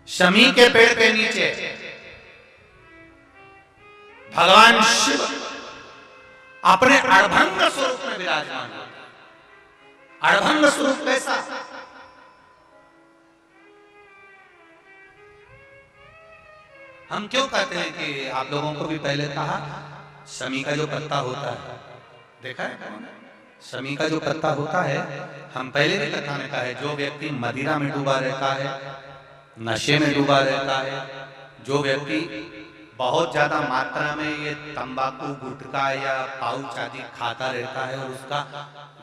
शमी के पेड़ के नीचे भगवान शिव अपने अड़भंग स्वरूप में विराजमान होता है। अड़भंग स्वरूप कैसा? हम क्यों कहते हैं कि आप लोगों को भी पहले कहा, शमी का जो पत्ता होता है, देखा है शमी का जो पत्ता होता है, हम पहले भी कथा में कहा है, जो व्यक्ति मदिरा में डूबा रहता है, नशे में डूबा रहता है, जो व्यक्ति बहुत ज्यादा मात्रा में ये तंबाकू गुटखा या पाउच आदि खाता रहता है और उसका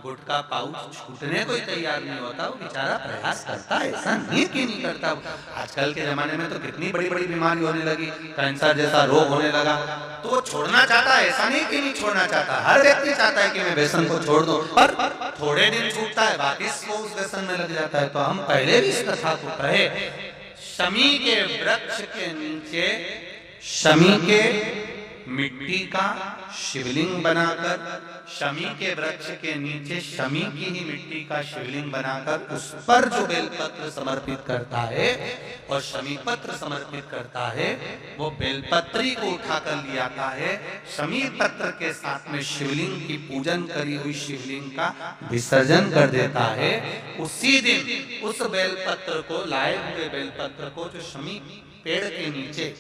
गुटखा पाउच छूटने को ही तैयार नहीं होता, वो बेचारा प्रयास करता है, ऐसा नहीं कि नहीं करता। आजकल के जमाने में तो कितनी बड़ी बड़ी बीमारी होने लगी, कैंसर जैसा रोग होने लगा, तो वो छोड़ना चाहता है, ऐसा नहीं कि नहीं छोड़ना चाहता। हर व्यक्ति चाहता है कि मैं व्यसन को छोड़ दूं, पर थोड़े दिन छूटता है, बाकी वो उस व्यसन में लग जाता है। तो हम पहले भी इस कथा को कहे, शमी के वृक्ष के नीचे शमी के मिट्टी का शिवलिंग बनाकर, शमी के वृक्ष के नीचे शमी की ही मिट्टी का शिवलिंग बनाकर उस पर जो बेलपत्र समर्पित करता है और शमी पत्र समर्पित करता है, वो बेलपत्री को उठाकर ले आता है, शमी पत्र के साथ में शिवलिंग की पूजन करी हुई शिवलिंग का विसर्जन कर देता है। उसी दिन उस बेलपत्र को, लाए हुए बेलपत्र को जो शमी पेड़ के नीचे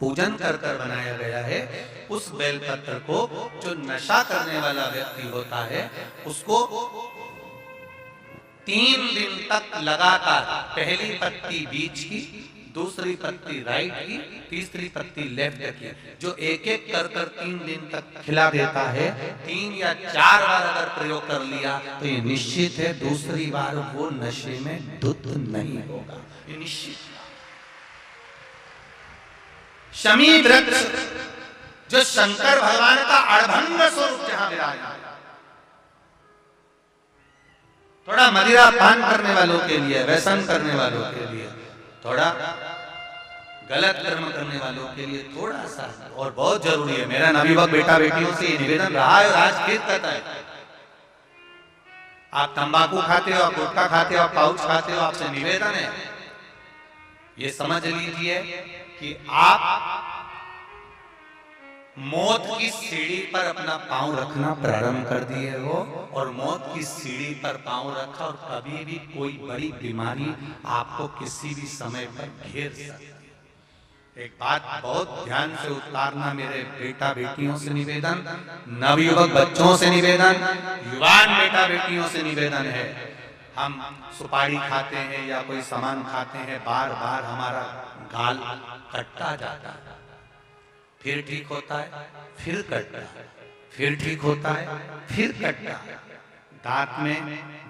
पूजन कर कर बनाया गया है, उस बेलपत्र को जो नशा करने वाला व्यक्ति होता है, उसको 3 दिन तक लगातार पहली पत्ती बीच की, दूसरी पत्ती राइट की, तीसरी पत्ती लेफ्ट की, जो एक एक कर कर 3 दिन तक खिला देता है। 3 या 4 बार अगर प्रयोग कर लिया तो ये निश्चित है दूसरी बार वो नशे में धुत नहीं होगा, ये निश्चित। शमी वृक्ष जो शंकर भगवान का अड़भंग स्वरूप जहां विराजमान, थोड़ा मदिरा पान करने वालों के लिए, व्यसन करने वालों के लिए, थोड़ा गलत कर्म करने वालों के लिए थोड़ा सा और बहुत जरूरी है। मेरा नवयुवक बेटा बेटियों से ये निवेदन रहा है और आज फिर कहता है, आप तंबाकू खाते हो, आप गुटखा खाते हो, आप पाउच खाते हो, आपसे निवेदन है ये समझ लीजिए कि आप मौत की सीढ़ी पर अपना पांव रखना प्रारंभ कर दिए हो, और मौत की सीढ़ी पर पांव रखा और कभी भी कोई बड़ी बीमारी आपको किसी भी समय पर घेर सकती है। एक बात बहुत ध्यान से उतारना, मेरे बेटा बेटियों से निवेदन, नवयुवक बच्चों से निवेदन, युवान बेटा बेटियों से निवेदन है, हम सुपारी खाते हैं या कोई सामान खाते हैं, बार बार हमारा गाल कटता जाता है, फिर ठीक होता है, फिर कटता है, फिर ठीक होता है, फिर कटता है, दांत में,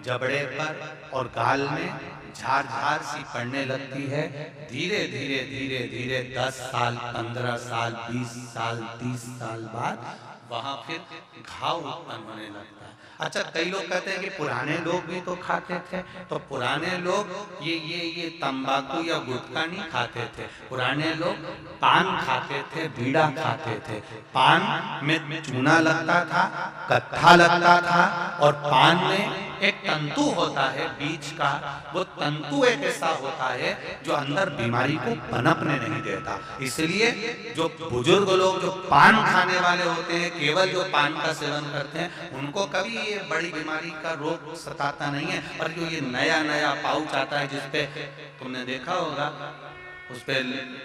जबड़े पर और गाल में झार झार सी पड़ने लगती है। धीरे धीरे धीरे धीरे 10 साल, 15 साल, 20 साल, 30 साल बाद वहां फिर घाव उत्पन्न होने लगता है। अच्छा, कई लोग कहते हैं कि पुराने लोग भी तो खाते थे, तो पुराने लोग ये तंबाकू या गुटखा नहीं खाते थे, पुराने लोग पान खाते थे, बीड़ा खाते थे। पान में चूना लगता था, कत्था लगता था, और पान में एक तंतु होता है बीच का, वो तंतु एक ऐसा होता है जो अंदर बीमारी को पनपने नहीं देता। इसलिए जो बुजुर्ग लोग जो पान खाने वाले होते हैं, केवल जो पान का सेवन करते हैं, उनको कभी ये बड़ी बीमारी का रोग सताता नहीं है। और जो ये नया नया पाउच आता है जिसपे तुमने देखा होगा, उस पे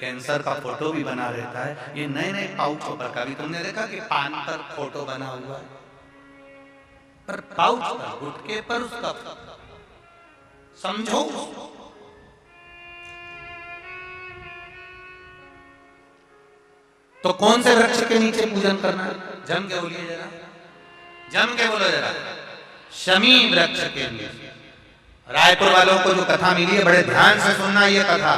कैंसर का फोटो भी बना रहता है, ये नए नए पाउचों पर कभी तुमने देखा कि पान पर फोटो बना हुआ है, पर पाउच पर, गुटके पर उसका समझो। तो कौन से वृक्ष के नीचे पूजन करना है? जम के बोलिए जरा, जम के बोलो जरा, शमी वृक्ष के नीचे। रायपुर वालों को जो कथा मिली है, बड़े ध्यान से सुनना ये कथा,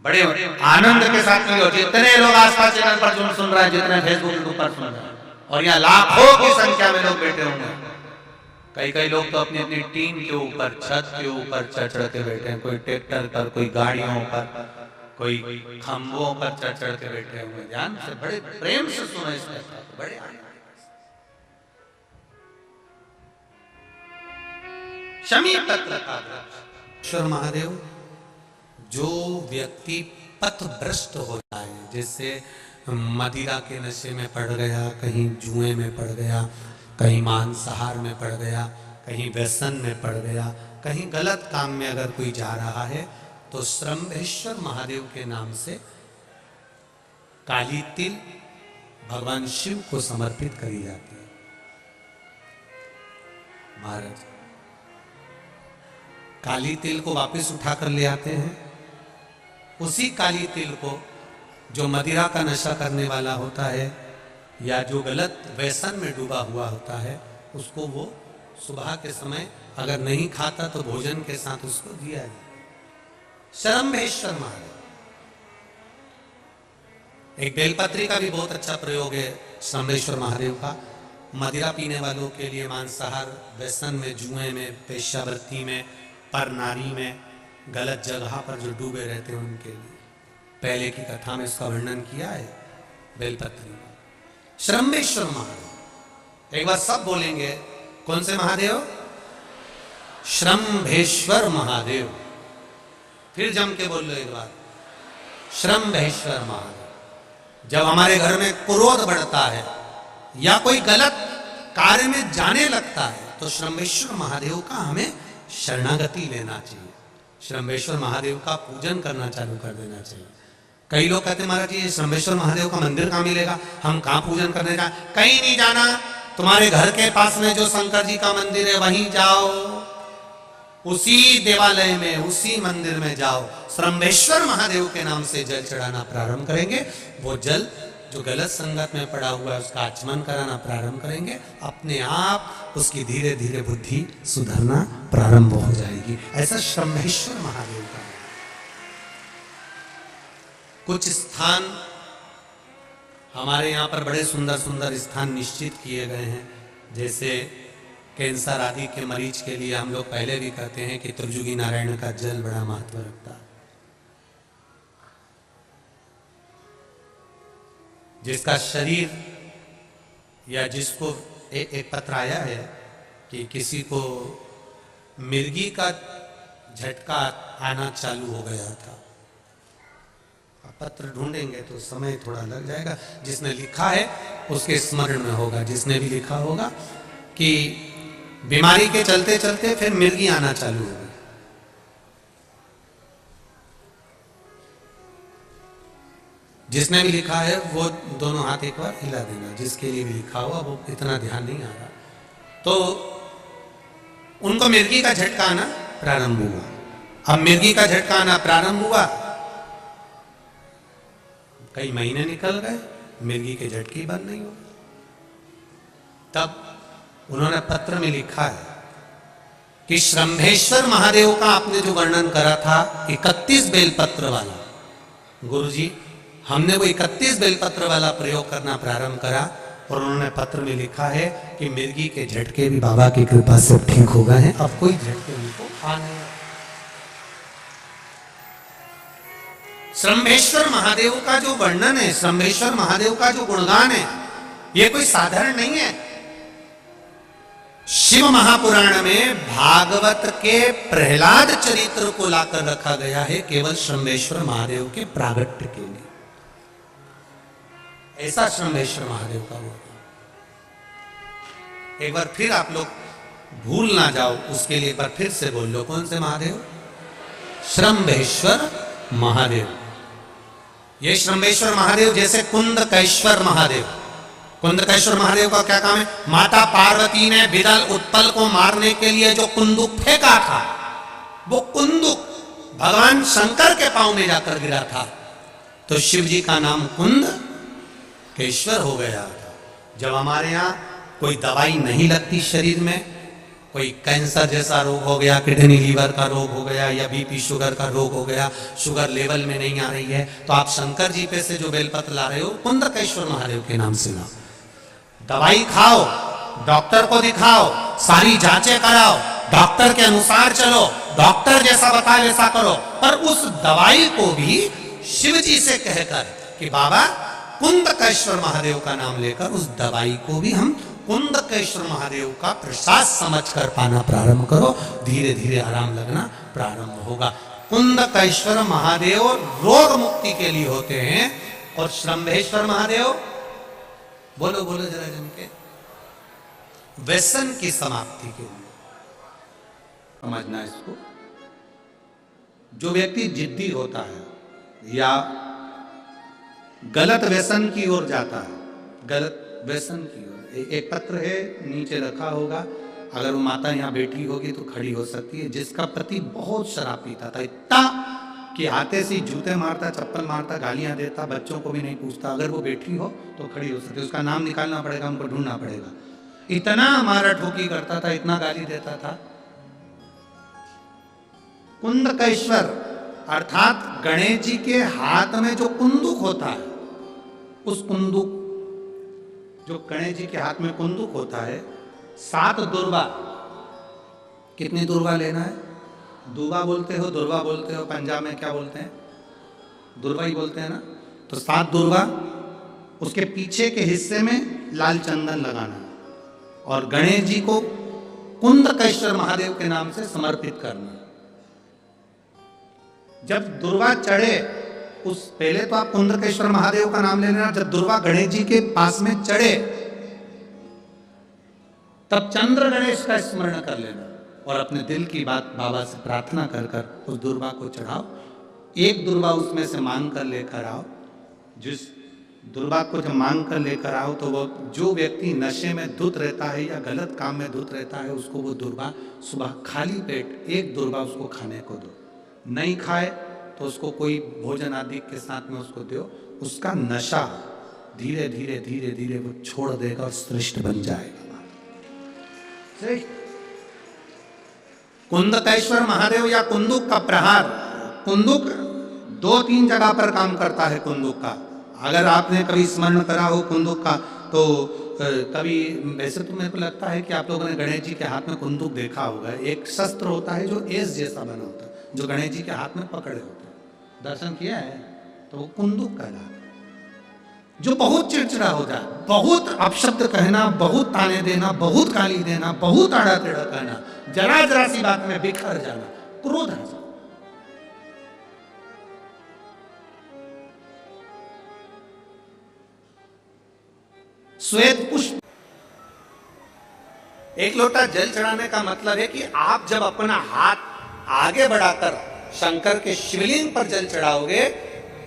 बड़े आनंद के साथ मिली। जितने लोग आस्था चैनल पर सुन रहे हैं, जितने फेसबुक पर सुन रहे हैं, और यहाँ लाखों की संख्या में लोग बैठे होंगे, कई लोग तो अपनी अपनी टीम के ऊपर, छत के ऊपर चढ़ चढ़ के बैठे हैं, कोई ट्रैक्टर पर, कोई गाड़ियों पर, कोई खंभों पर चढ़ चढ़ के बैठे हुए। ध्यान से, बड़े प्रेम से सुनो इस कथा को, बड़े शमी पत्र का वृक्ष ईश्वर महादेव, जो व्यक्ति पथभ्रष्ट हो जाए, जैसे मदिरा के नशे में पड़ गया, कहीं जुए में पड़ गया, कहीं मांसाहार में पड़ गया, कहीं व्यसन में पड़ गया, कहीं गलत काम में अगर कोई जा रहा है, तो श्रम्भेश्वर महादेव के नाम से काली तिल भगवान शिव को समर्पित करी जाती है। महाराज काली तिल को वापस उठाकर ले आते हैं। उसी काली तिल को जो मदिरा का नशा करने वाला होता है या जो गलत व्यसन में डूबा हुआ होता है, उसको वो सुबह के समय अगर नहीं खाता तो भोजन के साथ उसको दिया जाए। श्रम्भेश्वर महादेव। एक बेलपत्री का भी बहुत अच्छा प्रयोग है श्रम्भेश्वर महादेव का। मदिरा पीने वालों के लिए, मांसाहार, व्यसन में, जुए में, पेशावृत्ति में, पर नारी में, गलत जगह पर जो डूबे रहते हैं उनके लिए। पहले की कथा में इसका वर्णन किया है बेलपत्री में। श्रम्भेश्वर महादेव, एक बार सब बोलेंगे, कौन से महादेव? श्रम्भेश्वर महादेव। फिर जम के बोल लो एक बार, श्रम्भेश्वर महादेव। जब हमारे घर में क्रोध बढ़ता है या कोई गलत कार्य में जाने लगता है, तो श्रम्भेश्वर महादेव का हमें शरणागति लेना चाहिए। श्रम्भेश्वर महादेव का पूजन करना चालू कर देना चाहिए। कई लोग कहते हैं महाराज जी, ये श्रम्भेश्वर महादेव का मंदिर कहाँ मिलेगा, हम कहाँ पूजन करने जाए? कहीं नहीं जाना, तुम्हारे घर के पास में जो शंकर जी का मंदिर है वहीं जाओ, उसी देवालय में, उसी मंदिर में जाओ। श्रम्भेश्वर महादेव के नाम से जल चढ़ाना प्रारंभ करेंगे। वो जल जो गलत संगत में पड़ा हुआ है उसका आचमन कराना प्रारंभ करेंगे। अपने आप उसकी धीरे धीरे बुद्धि सुधरना प्रारंभ हो जाएगी। ऐसा श्रम्भेश्वर महादेव का। कुछ स्थान हमारे यहाँ पर बड़े सुंदर सुंदर स्थान निश्चित किए गए हैं। जैसे कैंसर आदि के मरीज के लिए हम लोग पहले भी कहते हैं कि त्रिजुगी नारायण का जल बड़ा महत्व रखता है। जिसका शरीर या जिसको एक पत्र आया है कि किसी को मिर्गी का झटका आना चालू हो गया था। पत्र ढूंढेंगे तो समय थोड़ा लग जाएगा। जिसने लिखा है उसके स्मरण में होगा। जिसने भी लिखा होगा कि बीमारी के चलते चलते फिर मिर्गी आना चालू हो गई। जिसने भी लिखा है वो दोनों हाथ एक बार हिला देना। जिसके लिए भी लिखा हुआ वो इतना ध्यान नहीं आ रहा, तो उनको मिर्गी का झटका आना प्रारंभ हुआ। अब मिर्गी का झटका आना प्रारंभ हुआ, कई महीने निकल गए, मिर्गी के झटके बंद नहीं हुए। तब उन्होंने पत्र में लिखा है कि श्रम्भेश्वर महादेव का आपने जो वर्णन करा था 31 बेलपत्र वाला, गुरुजी हमने वो 31 बेलपत्र वाला प्रयोग करना प्रारंभ करा। और उन्होंने पत्र में लिखा है कि मिर्गी के झटके भी बाबा की कृपा से ठीक हो गए हैं, अब कोई झटके उनको आ नहीं। श्रम्भेश्वर महादेव का जो वर्णन है, श्रम्भेश्वर महादेव का जो गुणगान है, ये कोई साधारण नहीं है। शिव महापुराण में भागवत के प्रहलाद चरित्र को लाकर रखा गया है केवल श्रम्भेश्वर महादेव के प्रागट्य के लिए। ऐसा श्रम्भेश्वर महादेव का वो। एक बार फिर आप लोग भूल ना जाओ, उसके लिए एक बार फिर से बोल लो, कौन से महादेव? श्रम्भेश्वर महादेव। ये श्रम्भेश्वर महादेव जैसे कुंदकेश्वर महादेव। कुंदकेश्वर महादेव का क्या काम है? माता पार्वती ने बिरल उत्पल को मारने के लिए जो कुंदुक फेंका था, वो कुंदुक भगवान शंकर के पांव में जाकर गिरा था, तो शिव जी का नाम कुंदकेश्वर हो गया था। जब हमारे यहाँ कोई दवाई नहीं लगती शरीर में, कोई कैंसर जैसा रोग हो गया, किडनी लीवर का रोग हो गया, या बीपी शुगर का रोग हो गया, शुगर लेवल में नहीं आ रही है, तो आप शंकर जी पे से जो बेलपत्र ला रहे हो कुंदकेश्वर महादेव के नाम से लाओ। दवाई खाओ, डॉक्टर को दिखाओ, सारी जांचें कराओ, डॉक्टर के अनुसार चलो, डॉक्टर जैसा बताए वैसा करो, पर उस दवाई को भी शिव जी से कहकर कि बाबा कुंदकेश्वर महादेव का नाम लेकर उस दवाई को भी हम कुंदकेश्वर महादेव का प्रसाद समझकर पाना प्रारंभ करो, धीरे धीरे आराम लगना प्रारंभ होगा। कुंदकेश्वर महादेव रोग मुक्ति के लिए होते हैं और श्रम्भेश्वर महादेव, बोलो बोलो जरा जम के, व्यसन की समाप्ति के लिए। समझना इसको। जो व्यक्ति जिद्दी होता है या गलत व्यसन की ओर जाता है, गलत व्यसन की ओर, एक पत्र है नीचे रखा होगा, अगर वो माता यहाँ बैठी होगी तो खड़ी हो सकती है, जिसका पति बहुत शराब पीता था, इतना कि आते से जूते मारता, चप्पल मारता, गालियां देता, बच्चों को भी नहीं पूछता। अगर वो बैठी हो तो खड़ी हो सकती है, उसका नाम निकालना पड़ेगा, उनको ढूंढना पड़ेगा। इतना मारा ठोकी करता था, इतना गाली देता था। कुंदकेश्वर अर्थात गणेश जी के हाथ में जो कुंदुक होता है, उस कुंदुक, जो गणेश जी के हाथ में कुंदुक होता है, 7 दुर्वा, कितनी दुर्वा लेना है? दुर्वा बोलते हो, दुर्वा बोलते हो, पंजाब में क्या बोलते हैं? दुर्वा ही बोलते हैं ना। तो 7 दुर्वा, उसके पीछे के हिस्से में लाल चंदन लगाना और गणेश जी को कुंदकेश्वर महादेव के नाम से समर्पित करना। जब दुर्वा चढ़े, उस पहले तो आप कुंदकेश्वर महादेव का नाम ले लेना, जब दुर्वा गणेश जी के पास में चढ़े तब चंद्र गणेश का स्मरण कर लेना और अपने दिल की बात बाबा से प्रार्थना कर कर उस दुर्वा को चढ़ाओ। एक दुर्वा उसमें से मांग कर लेकर आओ। जिस दुर्वा को जब मांग कर लेकर आओ तो वो, जो व्यक्ति नशे में धुत रहता है या गलत काम में धुत रहता है, उसको वो दुर्वा सुबह खाली पेट एक दुर्वा उसको खाने को दो। नहीं खाए तो उसको कोई भोजन आदि के साथ में उसको दो। उसका नशा धीरे धीरे धीरे धीरे वो छोड़ देगा और श्रेष्ठ बन जाएगा। कुंदकेश्वर महादेव या कुंदुक का प्रहार, कुंदुक 2-3 जगह पर काम करता है। कुंदुक का अगर आपने कभी स्मरण करा हो कुंदुक का, तो कभी, वैसे तो मेरे को लगता है कि आप लोगों ने गणेश जी के हाथ में कुंदुक देखा होगा। एक शस्त्र होता है जो एस जैसा बना होता है, जो गणेश जी के हाथ में पकड़े होते हैं। दर्शन किया है? तो वो कुंदुक कहलाता है। जो बहुत चिड़चिड़ा हो जाए, बहुत अपशब्द कहना, बहुत ताने देना, बहुत गाली देना, बहुत आड़ा टेढ़ा कहना, जरा जरा सी बात में बिखर जाना, क्रोध आ जाए। श्वेत पुष्प, एक लोटा जल चढ़ाने का मतलब है कि आप जब अपना हाथ आगे बढ़ाकर शंकर के शिवलिंग पर जल चढ़ाओगे,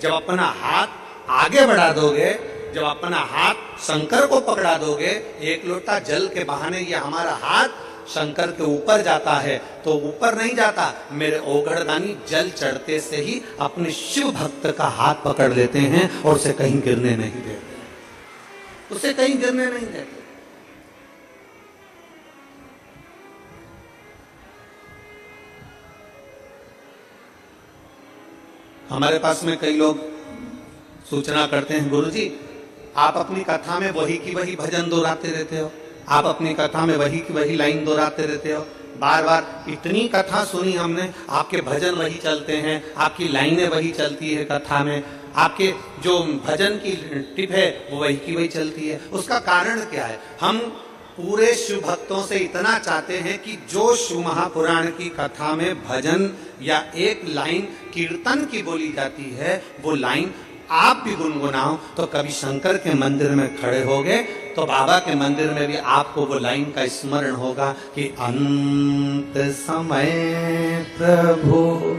जब अपना हाथ आगे बढ़ा दोगे, जब अपना हाथ शंकर को पकड़ा दोगे, एक लोटा जल के बहाने ये हमारा हाथ शंकर के ऊपर जाता है, तो ऊपर नहीं जाता। मेरे ओगड़दानी जल चढ़ते से ही अपने शिव भक्त का हाथ पकड़ लेते हैं और उसे कहीं गिरने नहीं देते, उसे कहीं गिरने नहीं देते। हमारे पास में कई लोग सूचना करते हैं, गुरुजी आप अपनी कथा में वही की वही भजन दोहराते रहते हो, आप अपनी कथा में वही की वही लाइन दोहराते रहते हो, बार बार इतनी कथा सुनी हमने, आपके भजन वही चलते हैं, आपकी लाइनें वही चलती है कथा में, आपके जो भजन की टिप है वो वही की वही चलती है। उसका कारण क्या है? हम पूरे शिव भक्तों से इतना चाहते हैं कि जो शिव महापुराण की कथा में भजन या एक लाइन कीर्तन की बोली जाती है, वो लाइन आप भी गुनगुनाओ। तो कभी शंकर के मंदिर में खड़े होगे तो बाबा के मंदिर में भी आपको वो लाइन का स्मरण होगा कि अंत समय प्रभु,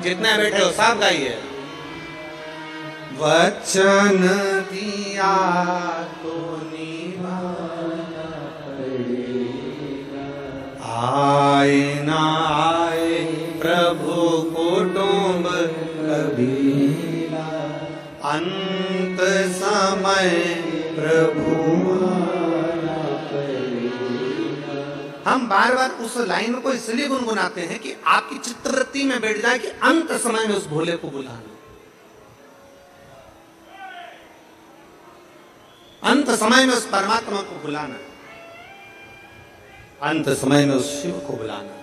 जितने बैठे हो सब गाइए। वचन दिया तो निभाना पड़ेगा, आए ना आए प्रभु कुटुंब कभी, अंत समय प्रभु आना पड़ेगा। हम बार बार उस लाइन को इसलिए गुनगुनाते हैं कि आपकी चित्तवृत्ति में बैठ जाए कि अंत समय में उस भोले को बुलाना, अंत समय में उस परमात्मा को बुलाना, अंत समय में उस शिव को बुलाना।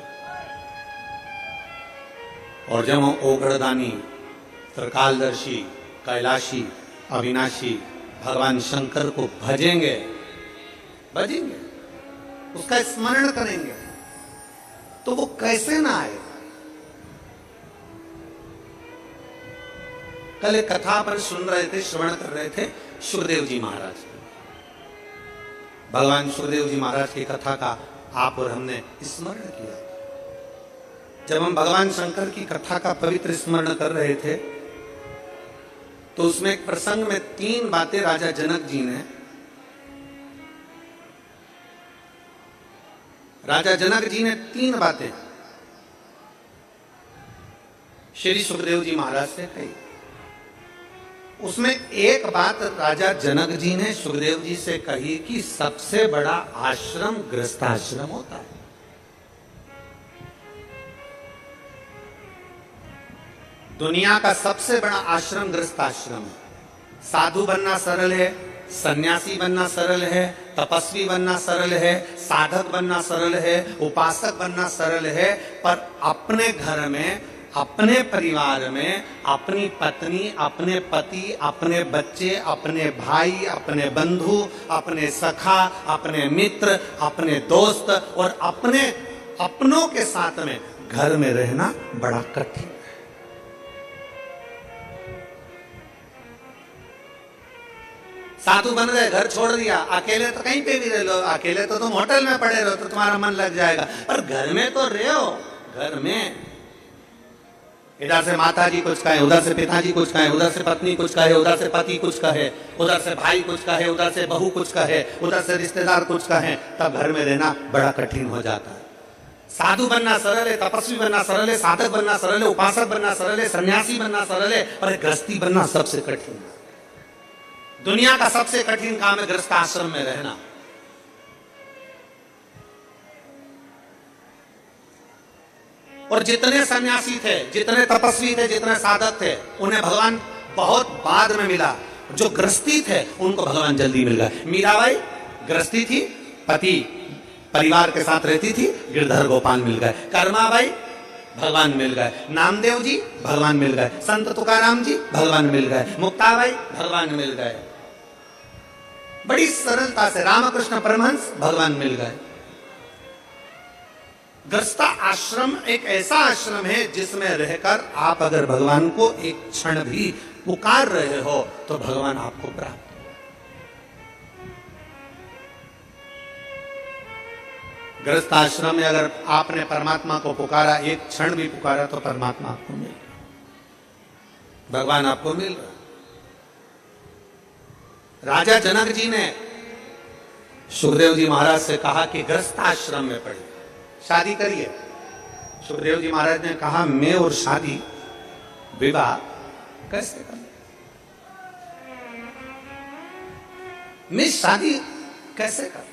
और जब हम ओगड़दानी, त्रिकालदर्शी, कैलाशी, अविनाशी भगवान शंकर को भजेंगे भजेंगे, उसका स्मरण करेंगे, तो वो कैसे ना आए। कल एक कथा पर सुन रहे थे, श्रवण कर रहे थे सुखदेव जी महाराज, भगवान सुखदेव जी महाराज की कथा का आप और हमने स्मरण किया। जब हम भगवान शंकर की कथा का पवित्र स्मरण कर रहे थे तो उसमें एक प्रसंग में 3 बातें राजा जनक जी ने, राजा जनक जी ने 3 बातें श्री सुखदेव जी महाराज से कही। उसमें एक बात राजा जनक जी ने सुखदेव जी से कही कि सबसे बड़ा आश्रम गृहस्थाश्रम होता है। दुनिया का सबसे बड़ा आश्रम गृहस्थाश्रम है। साधु बनना सरल है, सन्यासी बनना सरल है, तपस्वी बनना सरल है, साधक बनना सरल है, उपासक बनना सरल है, पर अपने घर में, अपने परिवार में अपनी पत्नी, अपने पति, अपने बच्चे, अपने भाई, अपने बंधु, अपने सखा, अपने मित्र, अपने दोस्त और अपने अपनों के साथ में घर में रहना बड़ा कठिन है। साधु बन गए, घर छोड़ दिया, अकेले तो कहीं पे भी रह लो, अकेले तो तुम होटल में पड़े रहो तो तुम्हारा मन लग जाएगा, पर घर में तो रहो। घर में इधर से माता जी कुछ कहे, उधर से पिताजी कुछ कहे, उधर से पत्नी कुछ कहे, उधर से पति कुछ कहे, उधर से भाई कुछ कहे, उधर से बहू कुछ कहे, उधर से रिश्तेदार कुछ कहे, तब घर में रहना बड़ा कठिन हो जाता है। साधु बनना सरल है, तपस्वी बनना सरल है, साधक बनना सरल है, उपासक बनना सरल है, सन्यासी बनना सरल है, और गृहस्थी बनना सबसे कठिन है। दुनिया का सबसे कठिन काम है गृहस्थ आश्रम में रहना। और जितने सन्यासी थे, जितने तपस्वी थे, जितने साधक थे, उन्हें भगवान बहुत बाद में मिला। जो गृहस्थी थे उनको भगवान जल्दी मिल गए। मीराबाई गृहस्थी थी, पति परिवार के साथ रहती थी, गिरधर गोपाल मिल गए। कर्माबाई भगवान मिल गए। नामदेव जी भगवान मिल गए। संत तुकाराम जी भगवान मिल गए। मुक्ताबाई भगवान मिल गए। बड़ी सरलता से रामकृष्ण परमहंस भगवान मिल गए। गृहस्थ आश्रम एक ऐसा आश्रम है जिसमें रहकर आप अगर भगवान को एक क्षण भी पुकार रहे हो तो भगवान आपको प्राप्त। गृहस्थ आश्रम में अगर आपने परमात्मा को पुकारा, एक क्षण भी पुकारा, तो परमात्मा आपको मिल रहा, भगवान आपको मिल रहा। राजा जनक जी ने सुखदेव जी महाराज से कहा कि गृहस्थ आश्रम में पढ़िए, शादी करिए। सुखदेव जी महाराज ने कहा मैं और शादी, विवाह कैसे करूं? मैं शादी कैसे करूं?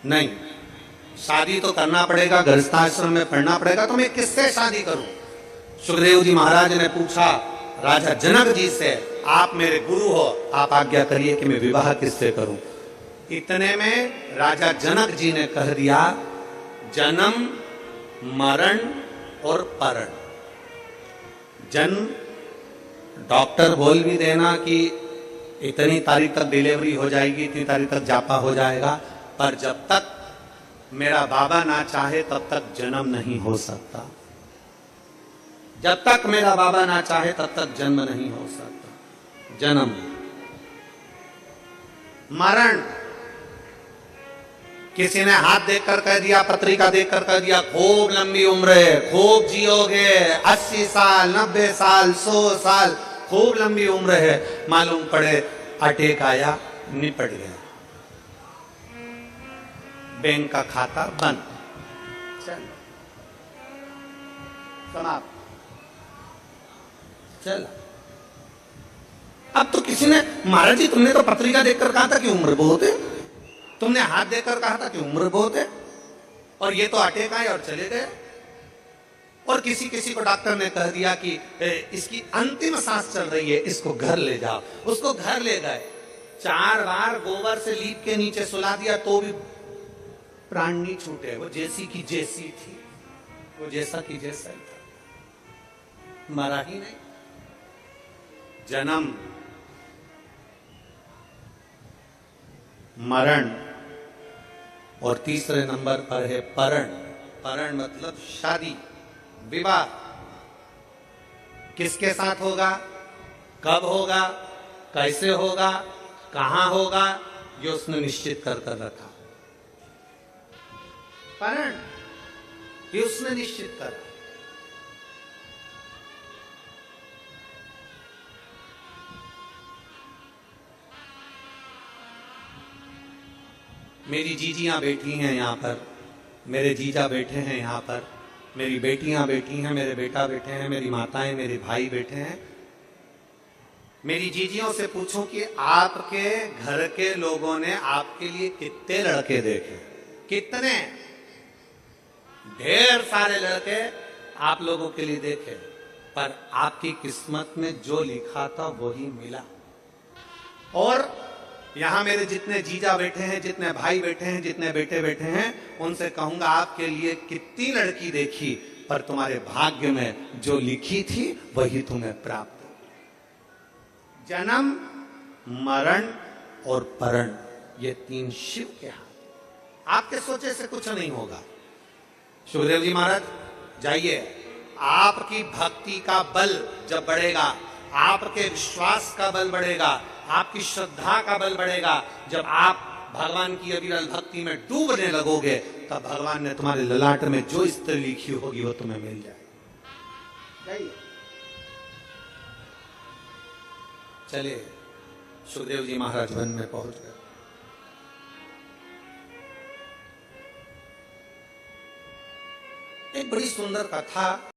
नहीं, शादी तो करना पड़ेगा, गृहस्थाश्रम में पढ़ना पड़ेगा, तो मैं किससे शादी करूं? सुखदेव जी महाराज ने पूछा राजा जनक जी से, आप मेरे गुरु हो, आप आज्ञा करिए कि मैं विवाह किससे करूं? इतने में राजा जनक जी ने कह दिया, जन्म, मरण और परण। जन्म, डॉक्टर बोल भी देना कि इतनी तारीख तक डिलीवरी हो जाएगी, इतनी तारीख तक जापा हो जाएगा, पर जब तक मेरा बाबा ना चाहे तब तक जन्म नहीं हो सकता। जब तक मेरा बाबा ना चाहे तब तक जन्म नहीं हो सकता। जन्म, मरण, किसी ने हाथ देखकर कह दिया, पत्रिका देखकर कह दिया खूब लंबी उम्र है, खूब जियोगे, 80 साल, 90 साल, 100 साल, खूब लंबी उम्र है। मालूम पड़े अटैक आया, निपट गया, बैंक का खाता बंद, चल समाप्त, चल। अब तो किसी ने, महाराज जी तुमने तो पत्रिका देखकर कहा था कि उम्र बहुत है, तुमने हाथ देखकर कहा था कि उम्र बहुत है, और ये तो अटैक आए और चले गए। और किसी किसी को डॉक्टर ने कह दिया कि इसकी अंतिम सांस चल रही है, इसको घर ले जाओ। उसको घर ले गए, 4 बार गोबर से लीप के नीचे सुला दिया तो भी प्राण नहीं छूटे। वो जैसी की जैसी थी, वो जैसा की जैसा ही था, मरा ही नहीं। जन्म, मरण, और तीसरे नंबर पर है परण। परण मतलब शादी, विवाह। किसके साथ होगा, कब होगा, कैसे होगा, कहां होगा, ये उसने निश्चित कर कर रखा। परण ये उसने निश्चित करा। मेरी जीजियां बैठी हैं यहाँ पर, मेरे जीजा बैठे हैं यहाँ पर, मेरी बेटियां बैठी हैं, मेरे बेटा बैठे हैं, मेरी माताएं, मेरे भाई बैठे हैं। मेरी जीजियों से पूछो कि आपके घर के लोगों ने आपके लिए कितने लड़के देखे? कितने? ढेर सारे लड़के आप लोगों के लिए देखे, पर आपकी किस्मत में जो लिखा था वही मिला। और यहां मेरे जितने जीजा बैठे हैं, जितने भाई बैठे हैं, जितने बेटे बैठे हैं, उनसे कहूंगा आपके लिए कितनी लड़की देखी, पर तुम्हारे भाग्य में जो लिखी थी वही तुम्हें प्राप्त हो। जन्म, मरण और परण, ये तीन शिव के हाथ। आपके सोचे से कुछ नहीं होगा। सुखदेव जी महाराज जाइए, आपकी भक्ति का बल जब बढ़ेगा, आपके विश्वास का बल बढ़ेगा, आपकी श्रद्धा का बल बढ़ेगा, जब आप भगवान की अविरल भक्ति में डूबने लगोगे, तब भगवान ने तुम्हारे ललाट में जो स्त्री लिखी होगी वो तुम्हें मिल जाएगी। चलिए, सुखदेव जी महाराज वन में पहुंच गए। एक बड़ी सुंदर कथा